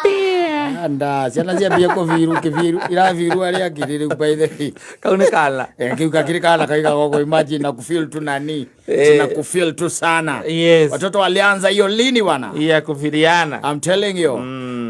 pia anda ciana cia bia kuviru kiviru iraviru aria ngirire by the way kaune kala kiuka kile kala kaiga gogo imagine na kufeel tu nani tuna kufeel tu sana. Yes. Watoto walianza hiyo lini wana iya kufiriana. I'm telling you.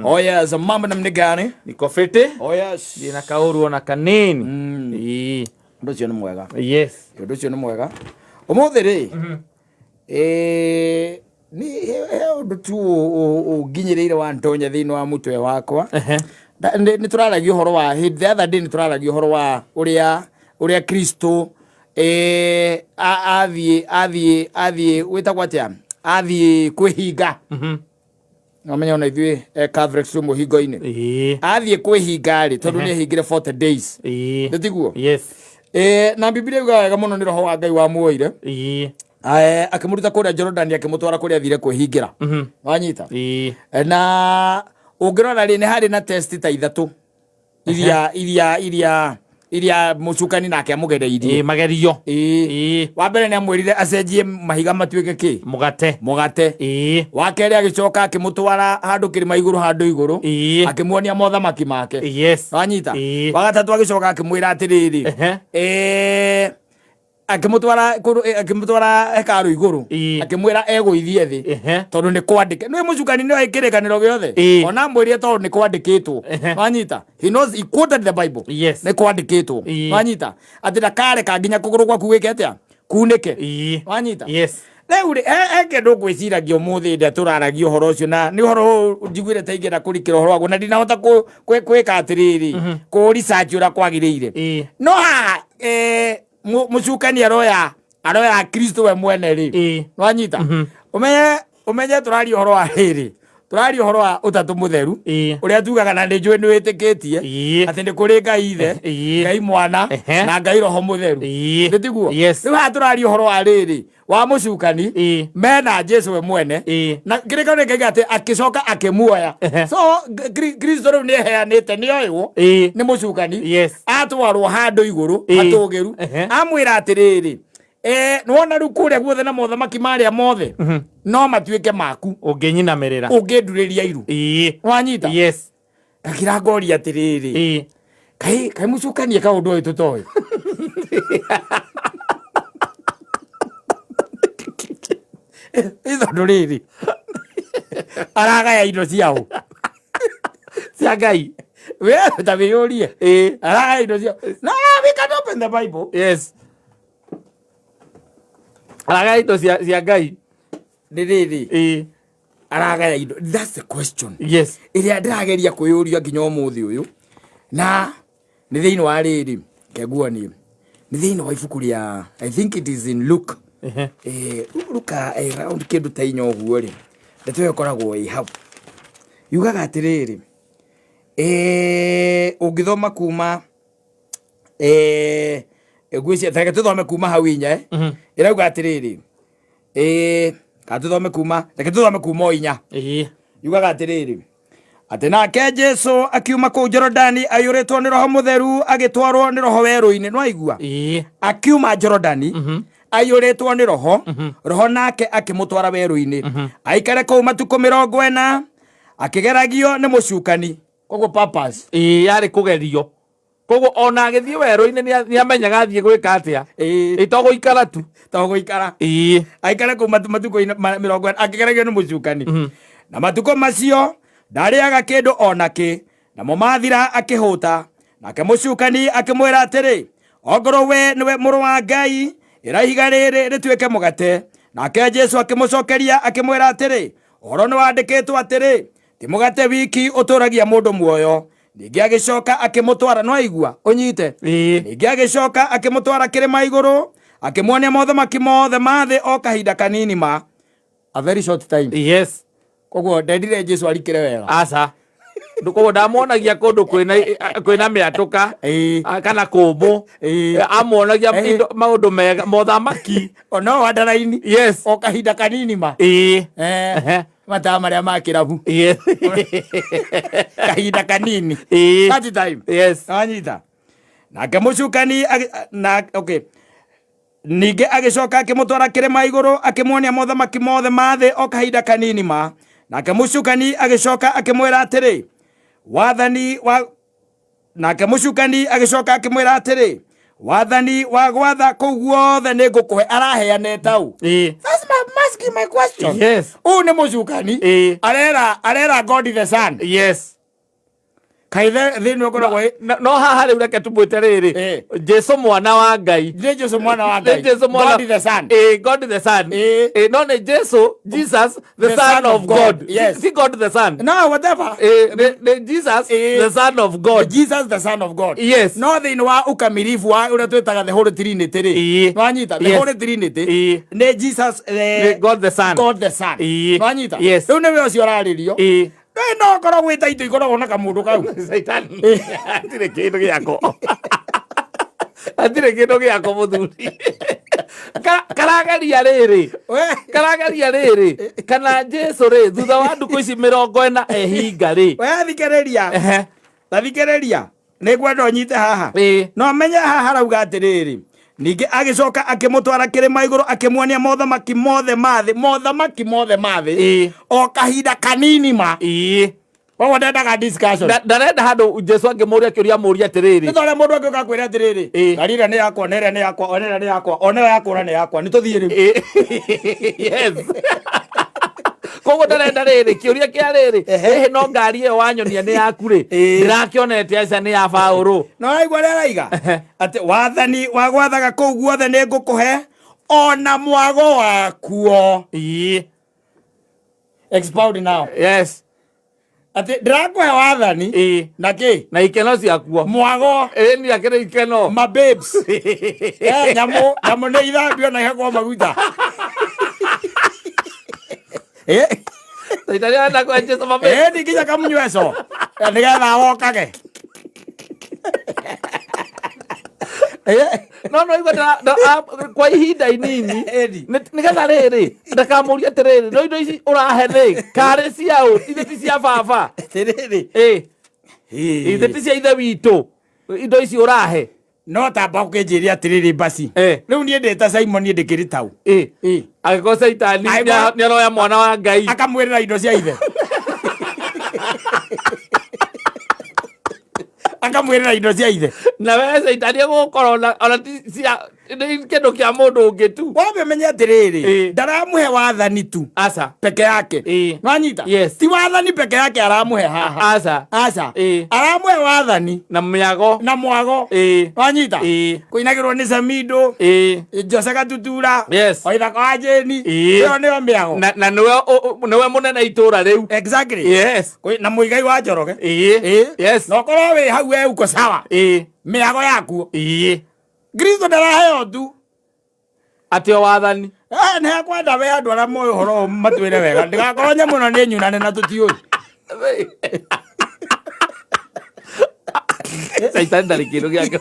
Oh yes, mambo namna gani niko fete. Oh yes, dina kauru na kanini ndo cio ni mwega. Yes, ndo cio ni mwega umuthiri ni undu tu uginyireire wa ntonya thini wa mutwe wakwa. Ni turaragia horo wa the other day, ni turaragia horo wa uria Kristo athie witagwa atia athie kwihinga. Amenya ona ithuĩ Calvary mũhingo-inĩ athie kwihinga rĩ tondu nĩ hingire 40 days nditiguo. Yes, na Biblia yuga wega mũno nĩ roho wa Ngai wa muoire akimuruta kuria Jordan akimutwara kuria athire kwihingira. Wanyita na ungirora ri ni hari na test ta ithatu iria mucukani nake amugereirie magerio. Wa mbere ni amwirire acenjie mahiga matuike ki mugate. Wa keri agicoka akimutwara handu kirima iguru handu iguru akimuonia mothamaki make. Yes, wanyita wa gatatu agicoka akimwira atiriri akimutwara hekaru iguru akimwira egũithie thi tondu ni kwandike ni mucukani ni aikirikaniro giothe ona mwĩrie tondu ni kwandikitwo. Wanyita he knows, he quoted the Bible. Yes, ni kwandikitwo. Wanyita ati ndakare ka nginya kuguru gwaku gwike atia kunike. Wanyita yes Reuri ndo gwiciragia umuthi nda turaragia horo ucio na ni horo njiguire ta ingira kurikira horo wagu na ndinahota kwika atiriri ku research ura kwagiriire no ha mucukani aroya Kristo we mwene ri. Wanyita umenye turaria horo wa riri turaria horo wa utatu mutheru uria tugaga na ndijwe ni witikitie ati ndi kuri Ngai ithe Ngai mwana na Ngai roho mutheru nditiguo. Riu ha turaria horo wa riri wa mucukani mena Jesu we mwene na kirikano Ngai ati akicoka akimuoya. So Kristo riu ni heanite ni oywo ni mucukani atwarwo handu iguru atugiru amwira atiriri nuona riu kuria guothe na mothamaki maria mothe no matuike maku unginyinamirira unginduriria iru. Wanyita akira ngori atiriri kai mucukani ka undu uyu tutoi izo nduriri aragaya indo ciao cia Ngai we tabiurie aragaya indo ciao. No, we can open the Bible. Yes, aragaya indo cia Ngai ndiriri aragaya indo. That's the question. Yes, iria ndirageria kuyuria nginya umuthi uyu na ni thiini wa riri keguani ni thiini wa ibuku ria I think it is in Luke. Luka around kindu ta inya uguo ri ndeto ikoragwo i hau yugaga atiriri ungithoma kuma gwicia thaka tuthome kuma hau inya irauga atiriri ka tuthome kuma inya yugaga atiriri ati nake Jesu akiuma ku Jordani ayuritwo ni roho mutheru agitwarwo ni roho weru-ini. No aigua akiuma Jordani ayuritwo ni roho nake akimutwara weru-ini aikare kuu matuko 40 akigeragio ni mucukani. Koguo purpose yari kugerio koguo ona agithie weru-ini ni amenyaga athie gwika atia itoguikara tu aikare kuu matuko 40 akigeragio ni mucukani na matuko macio ndariaga kindu onake namo mathira akihuta nake mucukani akimwira atiri ongorwo we niwe muru wa Ngai irahiga riri rituike mugate. Nake Jesu akimucokeria akimwira atiri horo ni wandikitwo atiri ti mugate wiki uturagia mundu muoyo. Ningi agicoka akimutwara. No aigua unyite ningi agicoka akimutwara kirima iguru akimuonia mothamaki mothe mathi o kahinda kanini ma a very short time. Yes, koguo ndendire Jesu arikire wega asa nduko ndamonagia kundu kwina miatuka kana kumbu amonagia maundu mega mothamaki ono wadaraini. Yes, o kahinda kanini ma mata maria ma kirabu kahinda kanini that time. Yes, anyita nake mucukani na okay ningi agicoka akimutwara kirima iguru akimuonia mothamaki mothe mathi o kahinda kanini ma nake Mũcukani agĩcoka akĩmwĩra atĩrĩ wathani wa gwatha kũu guothe nĩ ngũkũhe. Araheane tau. That's asking my question. Yes. Ũyũ nĩ Mũcukani arera God the Son. Yes. Kaithe thĩinĩ ũkoragwo no haha rĩu reke tũmwĩte rĩrĩ Jesu mwana wa Ngai. Nĩ Jesu mwana wa Ngai. God the Son. God the Son. No nĩ Jesu, Jesus the Son of God. Yes. See God the Son. No, whatever. Jesus the Son of God. Jesus the Son of God. Yes. No thĩinĩ wa ũkamilifu wa ũrĩa twĩtaga the Holy Trinity rĩ. Nwanyita the Holy Trinity. Nĩ Jesus God the Son. God the Son. Nwanyita. Yes. Rĩu nĩwe ũcio ararĩrio. No korwo gwĩta itu ikoragwo na kamũndũ kau. Saitani. Atirĩ kĩndũ gĩako. Atirĩ kĩndũ gĩako mũthuri. Karageria rĩrĩ. Kana Jesu rĩ thutha wa ndukũ ici 40 ehinga rĩ. Thikĩrĩria. Nĩngwenda ũnyite haha. No menye haha harauga atĩrĩrĩ. Ningĩ agĩcoka akĩmũtwara kĩrĩma igũrũ akĩmuonia mothamaki mothe mathĩ o kahinda kanini ma. Woguo ndendaga discussion. Ndarenda handũ Jesu angĩmũria kĩũria mũria atĩrĩrĩ. Nĩ tondũ mũndũ angĩũka kwĩra atĩrĩrĩ. Ngari ĩrĩa nĩ yakwa, na ĩrĩa nĩ yakwa, ona ĩrĩa nĩ yakwa, ona ĩyo yakũra nĩ yakwa. Nĩ tũthiĩ rĩu. Yes. Koguo ndarenda rĩrĩ kĩũria kĩa rĩrĩ. Hihi no ngari ĩyo wanyonia nĩ yaku rĩ. Ndĩrakĩonete aca nĩ ya Paũlũ. No aigua rĩrĩa araiga atĩ wathani wa gwathaga kũu guothe nĩ ngũkũhe ona mwago wakuo. Expound now. Yes. Ati ndĩrakũhe wathani na kĩ? Na ikeno ciakuo. Mwago. Nĩ akĩrĩ ikeno. My babes. Nyamũ nĩ ithambio na ihakwo maguta. Saitani anakuwa Jesu mabe. Ndikinya kamunyweco. Nĩgetha wokage. No igwa kwa ihinda inini nĩgetha rĩrĩ ndakamũria atĩrĩrĩ no indo ici ũrahe rĩ karĩ ciaũ ithe ti cia baba ithe ti cia ithe witũ indo ici ũrahe. No tamba ũkĩnjĩria atĩrĩrĩ basi rĩu niĩ ndĩ ta Simon ndĩkĩrĩ tau agĩkorwo Saitani nĩaroya mwana wa Ngai akamwĩrĩra indo cia ithe. Akamwĩrĩra indo cia ithe. Na we Saitani egũkorwo ona ti cia kĩndũ kĩa mũndũ ũngĩ tu. Wambe menye atĩrĩrĩ ndaramũhe wathani tu aca peke yake. Nwanyita ti wathani peke yake aramũhe haha. Aca aramũhe wathani na mwago. Nwanyita kũinagĩrwo nĩ Samido, Jose Gatutura, Waithaka wa Jeni, ĩyo nĩyo mĩago. Na nĩwe mũnene itũũra rĩu. Exactly. Yes. Na Mũigai wa Njoroge. Yes. Na ũkorwo wĩ hau uko sawa. Mĩago yakuo. Kristo ndaraheo tu atĩ o wathani. Nĩ akwenda we andũ arĩa moĩ ũhoro matwĩre wega ndigakorwo nyamũ ĩno nĩ nyunane na tũtiũĩ. Saitani ndarĩ kĩndũ gĩake.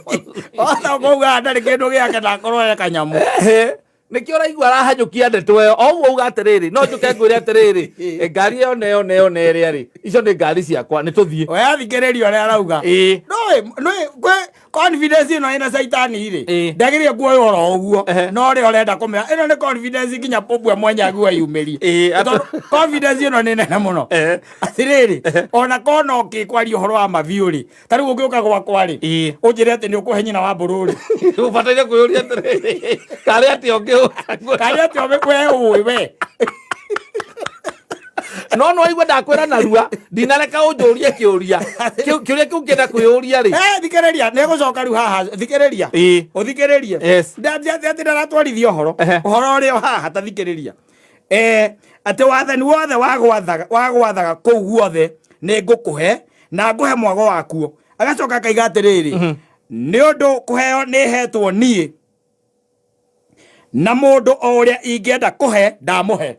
Ona ũkauga ndarĩ kĩndũ gĩake na akorwo e kanyamũ. Nĩkĩo ũraigua arahanyũkia ndeto ĩyo o ũguo uga atĩrĩrĩ no njũke ngwĩre atĩrĩrĩ ngari ĩyo na ĩrĩa rĩ icio nĩ ngari ciakwa nĩ tũthiĩ. We athikĩrĩria ũrĩa arauga. Kwĩ confidence ĩno ĩna Saitani rĩ ndagĩrĩire kuoya ũhoro ũguo no ũrĩa ũrenda kũmenya ĩno nĩ confidence nginya Popu Mwanyagu ayumĩrie. Confidence ĩno nĩ nene mũno. Atĩrĩrĩ ona kona ũkĩkwaria ũhoro wa mabiũ rĩ ta rĩu ũngĩũka gwakwa rĩ ũnjĩre atĩ nĩ ũkũhe nyina wa mbũrũ rĩ ũbataire kwĩyũria atĩrĩrĩ karĩ atĩ ũmĩkwe ũĩ we. No waigua ndakwĩra narua ndinareka ũnjũrie kĩũria kĩũria kĩu kĩenda kwĩyũria rĩ. Thikĩrĩria nĩgũcoka rĩu haha thikĩrĩria ũthikĩrĩrie atĩ ndaratwarithia ũhoro ũrĩa haha ta thikĩrĩria atĩ wathani wothe wa gwathaga kũu guothe nĩ ngũkũhe na ngũhe mwago wakuo. Agacoka akaiga atĩrĩrĩ nĩ ũndũ kũheo nĩ hetwo niĩ na mũndũ o ũrĩa ingĩenda kũhe ndamũhe.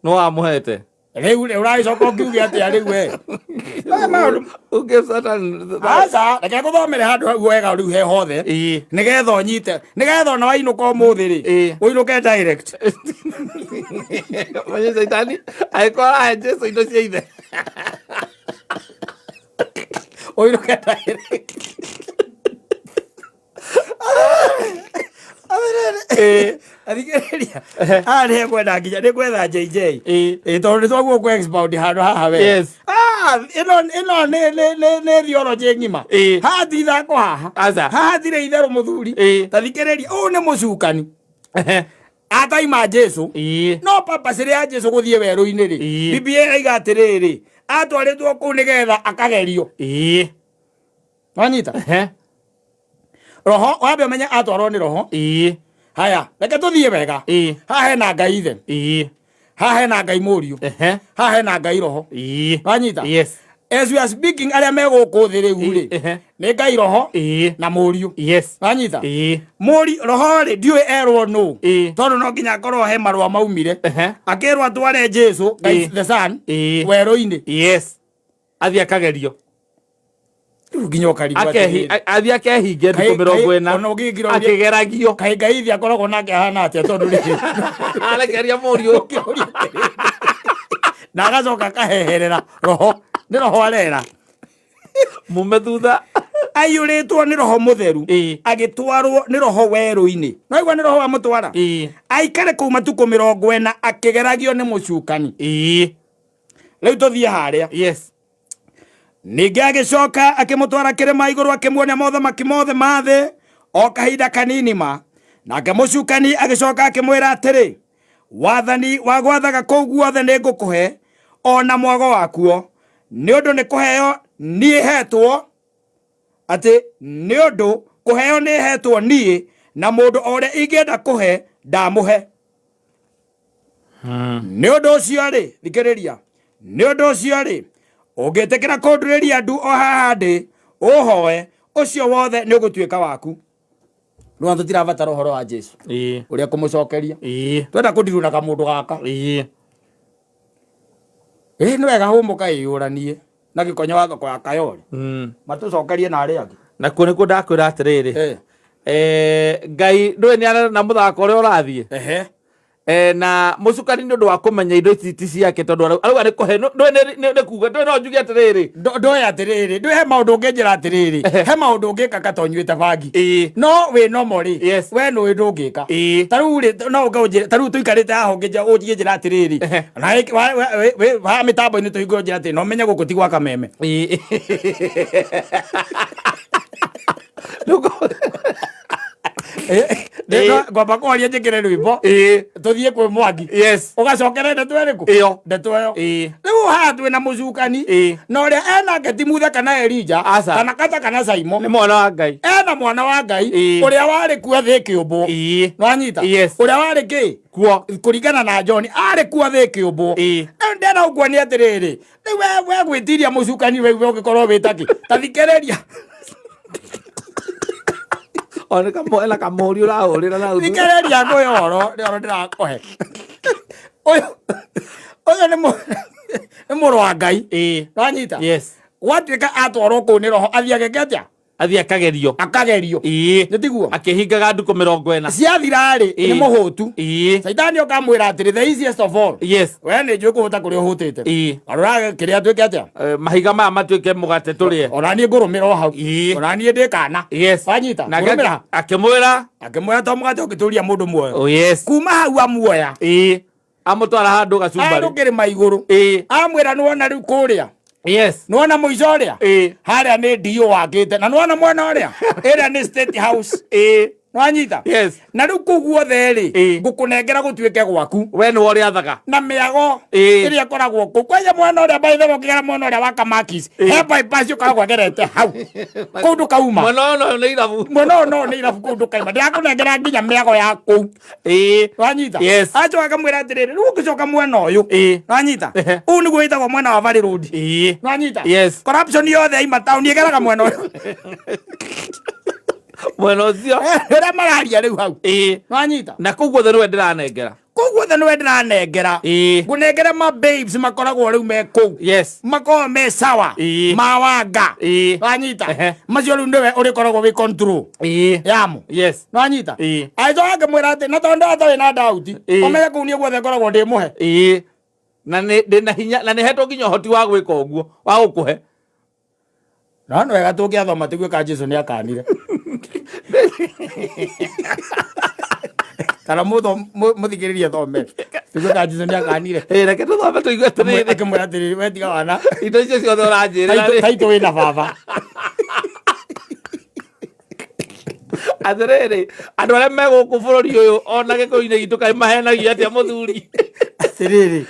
No amũhete rĩu ũragĩcoka ũkiuge atĩa rĩu we aca reke ngũthomere handũ hau wega rĩu he hothe nĩgetha ũnyite nĩgetha ona wainũka ũmũthĩ rĩ ũinũke direct. Mwenye Saitani agĩkorwo arahe Jesu indo cia ithe ũinũke direct. Athikiriria ari kwenda nginya ni kwetha JJ tondu twaguo ku expound handu haha we ino ne theology ngima hathi thako haha thire itheru muthuri tathikiriria u ni mucukani ataima Jesu no papa siri ya Jesu guthie weru-ini ri Biblia iga atiriri atwaritwo ku nigetha akagerio wanyita roho wabe menya atwarwo ni roho haya reke tuthie wega haha hena Ngai ithe haha hena Ngai Mũriũ haha hena Ngai roho wanyita as we are speaking aria meguku thi riu ri ni Ngai roho na Mũriũ wanyita roho ri ndiwe erwo no tondu no nginya korwo he marua maumire akirwo atware Jesu the son weru-ini athia kagerio nginya ukarigwa athia kehinge thiku 40 akigeragio kai Ngai ithi akoragwo nake hana atia tondu ri arekeria Mũriũ na agacoka kaheherera roho ni roho arera mume thutha aiyuritwo ni roho mutheru agitwarwo ni roho weru-ini no igwa ni roho wa mutwara aikare ku matuko 40 akigeragio ni mucukani riu tuthie haria ningi agicoka akimutwara kirima iguru akimuonia mothamaki mothe mathe o kahinda kanini nake mucukani agicoka akimwira atiri wathani wa gwathaga kuu guothe ni ngukuhe ona mwago wakuo ni undu ni kuheo ni hetwo ati ni undu kuheo ni hetwo ni na mundu ore ingenda kuhe ndamuhe ni undu ucio ri thikiriria ni undu ucio ri ungitikira kunduriria andu o haha ndi uhoe ucio wothe ni ugutuika waku no tutirabatara uhoro wa Jesu uria kumucokeria twenda kundiruna ka mundu gaka ni wega humuka iyuranie na gikonyo wa thoko ya Kayole matucokerie na ari angi na kuni ku ndakwira atiriri Ngai ndwe ni ara na muthako uri urathie na mucukani ni undu wa kumenya indo ti ciake tondu aruga ni kuhe ndwe ni kuga ndwe no njuge atiriri ndwe atiriri ndwe he maundu ngenjira atiriri he maundu ngika katonyuite bangi no we no mori we no ndungika taru ri no ngaunjira taru tuikarite haho ngenja unjira atiriri na we ha mitambo ni tuigo njira ati no menya gukutigwa kameme ngomba kwaria njikire rwimbo tuthie kwi Mwangi ugacokere ndeto iriku ndeto iyo riu haha twina mucukani na uria ena ngeti muthe kana Elija kana Kata kana Saimo ni mwana wa Ngai ena mwana wa Ngai uria wari kuo thi kiumbu nwanyita uria wari ki kuo kuringana na John ari kuo thi kiumbu ndena ukuonia atiriri we gwitiria mucukani we ugikorwo witaki tathikiriria ona kamoela kamori ura urira na uthu thikiriria ngoyoro ndirakohe oyo ni muru wa Ngai nwanyita watwika atwarwo ku ni roho athiage ngetia athia akagerio nitiguo akihingaga nduko 40 ciathira ri ni muhutu Saitani okamwira atiri the easiest of all we ni njui kuhuta kuri uhutite arora kiria twike atia mahiga maya matwike mugate turie oranie ngurumira o hau oranie ndikana wanyita ngurumira akimwira to mugate ukituria mundu muoyo kuma hau amuoya amutwara handu gacumbari andu kirima iguru amwira nuona riu kuria nuona muico uria haria ni ndio wakite na nuona mwena uria iria ni State House nwanyita na riu kuu guothe ri ngukunengera gutwike gwaku we ni wori athaga na miago iria koragwo ku kwaja mwena uria baithe mukigera mwena uria wa Kamakis he bypass ukaragwo gerete hau kundu kauma mwena no ni irabu kundu kaima ndiakunengera nginya miago yaku nwanyita acho akamwira atiriri riu ugicoka mwena uyu nwanyita u niguo itagwo mwena wa Valley Road nwanyita corruption yothe aima town igeraga mwena uyu mwena ucio ira mararia riu hau nwanyita na kuguo the ndiranengera ngunengere ma babes makoragwo riu me kou makoragwo me sawa mawanga nwanyita macio riu niwe urikoragwo wi control yamo nwanyita aico akimwira ati na tondu atari na dauti omenye kuu nie guothe ngoragwo ndi muhe na ndina hinya na nihetwo nginya uhoti wa gwika uguo wa gukuhe no no wega tungiathoma tiguo ka Jesu ni akanire kana muthikiririe thome tuge ka Jesũ nĩakanire reke tũthome tũigue atĩrĩrĩ akĩmwĩra atĩrĩrĩ we tiga wana indo icio ciothe ũranjĩrĩra taitũ wĩna baba atĩrĩrĩ andũ arĩa me gũkũ bũrũri ũyũ ona gĩkũyũ-inĩ gitũ kaĩ mahenagia atĩa mũthuri atĩrĩrĩ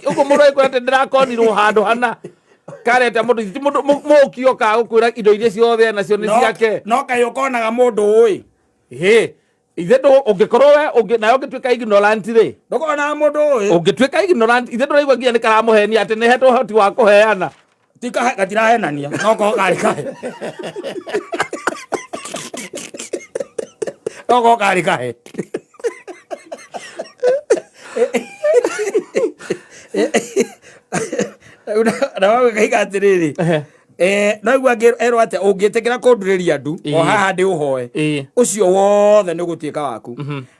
ũguo mũndũ agĩkwĩra atĩ ndĩrakonirwo handũ hana karĩ atĩa mũndũ mũũki okaga gũkwĩra indo iria ciothe nacio nĩ ciake no kaĩ ũkonaga mũndũ ũĩ ithe ũngĩkorwo we nayo ũngĩtuĩka ignorant rĩ ndũkonaga mũndũ ũĩ ũngĩtuĩka ignorant ithe ndũraigua nginya nĩ karamũhenia atĩ nĩ hetwo ũhoti wa kũheana gatirahenania no korwo karĩ kahe no korwo karĩ kahe na wagĩkaiga atĩrĩrĩ no igua erwo atĩ ũngĩtĩkĩra kũndũrĩria ndu o haha ndĩ ũhoe ũcio wothe nĩ ũgũtuĩka waku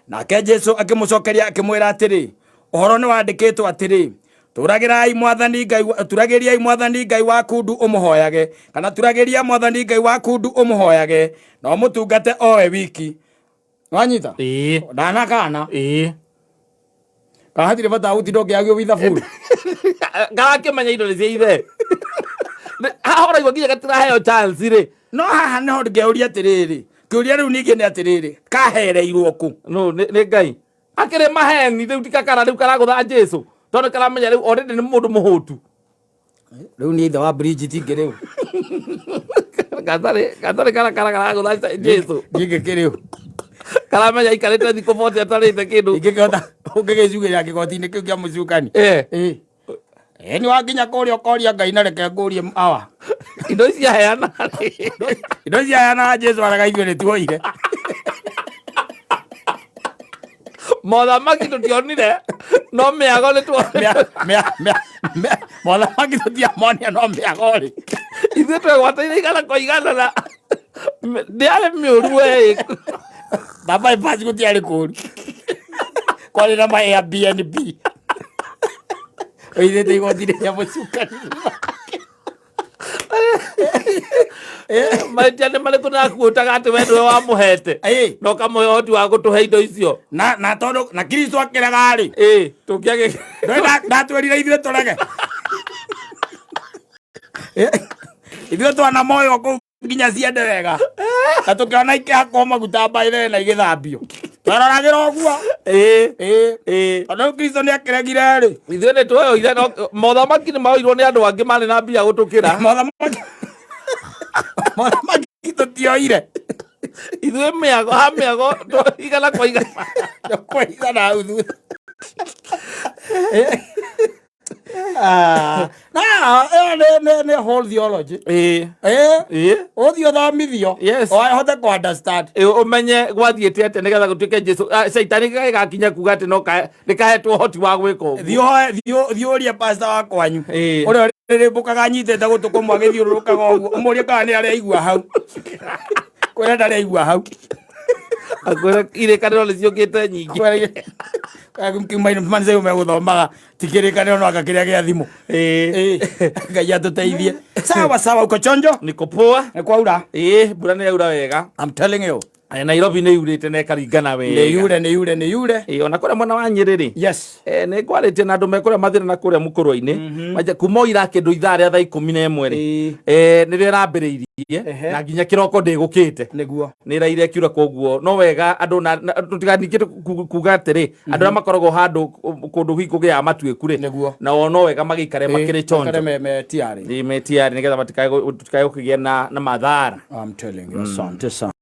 nake Jesũ akĩmũcokeria akĩmwĩra atĩrĩ ũhoro nĩ wandĩkĩtwo atĩrĩ turagĩriai mwathani Ngai waku ndu ũmũhoyage kana turagĩria mwathani Ngai waku ndu ũmũhoyage no mũtungate owe wiki wanyita ndanakana kahatirĩ bata gũtinda ũkĩagio withaburi garakĩmenya indo nĩ cia ithe haha ũraigua nginya gatiraheo chance rĩ no haha nĩho ngĩũria atĩrĩrĩ kĩũria rĩu ningĩ nĩ atĩrĩrĩ kahereirwo kũ no nĩ Ngai akĩrĩ maheni rĩu tikakara rĩu karagũtha Jesũ tondũ karamenya rĩu already nĩ mũndũ mũhũtu rĩu nĩ ithe wa Bridget ngĩrĩu gatarĩ karagũtha Jesũ gĩkĩ kĩrĩu karamenya ikarĩte thikũ 40 atarĩte kĩndũ ingĩkĩhota ũngĩgĩcugĩrĩra kĩgoti-inĩ kĩu kĩa mũcukani nĩ wanginya kũrĩa ũkoria Ngai na reke ngũrie awa indo ici aheana indo ici aheana Jesũ araga ithuĩ nĩ tuoire mothamaki tũtionire no mĩago nĩ tuonire mothamaki tũtiamonia no mĩago rĩ ithuĩ twegwataire igana kwa igana na ndĩarĩ mĩũru we na bypass gũtiarĩ kũru kwarĩ na ma Airbnb oithĩte igoti rĩa mũcukani mahĩtia nĩ marĩkũ nakuotaga atĩ we nĩwe wamũhete no kamũhe ũhoti wa gũtũhe indo icio na tondũ na Kristo akĩrega rĩ tũngĩagĩ ndatwĩrire ithuĩ tũrege ithuĩ twana moyo kũu nginya ciende wega na tũkĩona ikĩhakwo maguta mbaithe na igĩthambio twaroragĩra ũguo ona Kristo nĩ akĩregire rĩ ithuĩ nĩ twoyoire mothamaki nĩ maoirwo nĩ andũ angĩ marĩ na mbia gũtũkĩra mothamaki tũtioire ithuĩ mĩago igana kwa igana hau thutha nĩ whole theology ũthiĩ ũthomithio hote kũ understand ũmenye gwathiĩte atĩa nĩgetha gũtuĩke Jesũ caitani gagakinya kuga atĩ no nĩkahetwo ũhoti wa gwĩka ũguo thiĩ ũrie pastor wa kwanyu ũrĩa rĩrĩmbũkaga nyitĩte gũtũ kũmwe agĩthiũrũrũkaga ũguo ũmũrie kana nĩ areigua hau kwĩra ndareigua hau akwĩra irĩkanĩro nĩ ciũkĩte nyingĩ manzeu megũthomaga tikĩrĩkanĩro no anga kĩrĩa gĩa thimũ Ngai atũteithie sawa uko chonjo niko poa nĩ kwaura mbura nĩ yaura wega I'm telling you Nairobi nĩ yurĩte na ĩkaringana wega nĩ yure ona kũrĩa mwena wa Nyĩrĩ yes nĩ kwarĩtie na andũ me kũrĩa mathĩra na kũrĩa mũkũrwa-inĩ kuma ira kĩndũ ithaa rĩa thaa 11 rĩ nĩrĩo ĩrambĩrĩirie na nginya kĩroko ndĩgũkĩte nĩguo nĩ ĩraire kiura koguo no wega andũ tũtiganikĩte kuga atĩrĩ andũ arĩa makoragwo handũ kũndũ hihi kũgĩaga matuĩku rĩ nao no wega magĩikare makĩrĩ chonjo metiarĩ nĩgetha matikae gũkĩgĩa na mathara. I'm telling you asante sana.